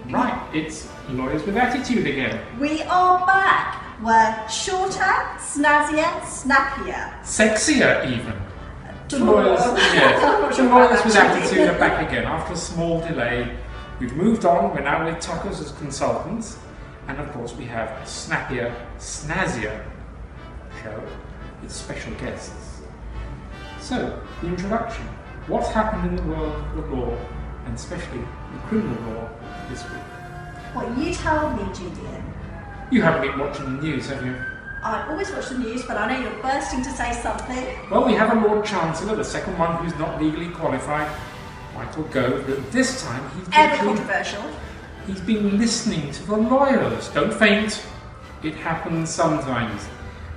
Right, it's Lawyers with Attitude again. We are back. We're shorter, snazzier, snappier. Sexier even. The True. Lawyers, I'm yes, not the sure Lawyers about with that, Attitude are back again after a small delay. We've moved on, we're now with Tuckers as consultants, and of course we have a snappier, snazzier show with special guests. So, the introduction. What's happened in the world of law, and especially the criminal law, this week? What you tell me, Julian. You haven't been watching the news, have you? I always watch the news, but I know you're bursting to say something. Well, we have a Lord Chancellor, the second one who's not legally qualified, Michael Gove, but this time Ever controversial. he's been listening to the lawyers. Don't faint, it happens sometimes.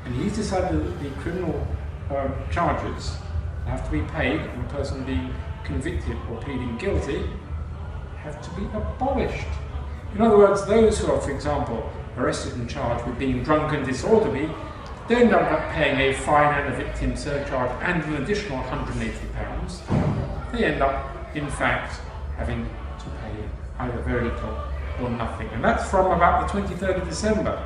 And he's decided that the criminal charges have to be paid, and the person being convicted or pleading guilty have to be abolished. In other words, those who are, for example, arrested and charged with being drunk and disorderly, they end up paying a fine and a victim surcharge and an additional £180. They end up, in fact, having to pay either very little or nothing. And that's from about the 23rd of December.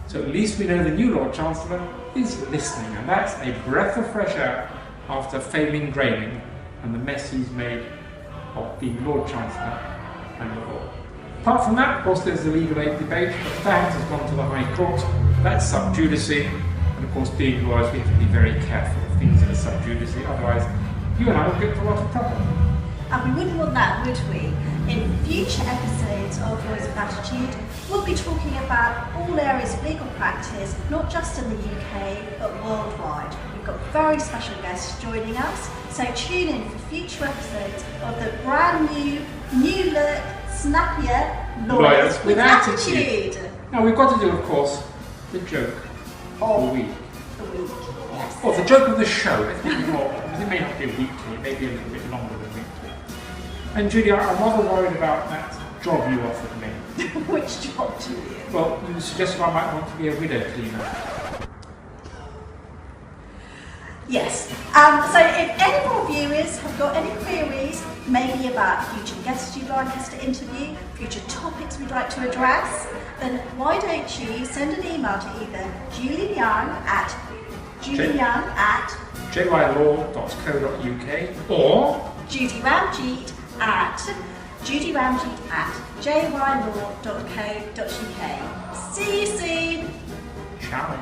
So at least we know the new Lord Chancellor is listening, and that's a breath of fresh air after failing Grayling and the mess he's made of being Lord Chancellor and the law. Apart from that, of course, there's the legal aid debate, but that has gone to the High Court. That's sub judice, and of course, being lawyers, we have to be very careful of things that are sub judice, otherwise you and I will get into a lot of trouble. And we wouldn't want that, would we? In future episodes of Lawyers with Attitude, we'll be talking about all areas of legal practice, not just in the UK, but worldwide. We've got very special guests joining us, so tune in for future episodes of the brand new look, snappier Lawyers with Attitude. Now we've got to do, of course, the joke of the week. The week, yes. Or the joke of the show. Let's make it more, because it may not be weekly, it may be a little bit longer than weekly. And Julia, I'm rather worried about that job you offered me. Which job, Julian? Well, you suggested I might want to be a widow cleaner. Yes. So if any more viewers have got any queries, maybe about future guests you'd like us to interview, future topics we'd like to address, then why don't you send an email to either Julian Young at jylaw.co.uk or Judy Ramjeet at jylaw.co.uk. See you soon. Ciao.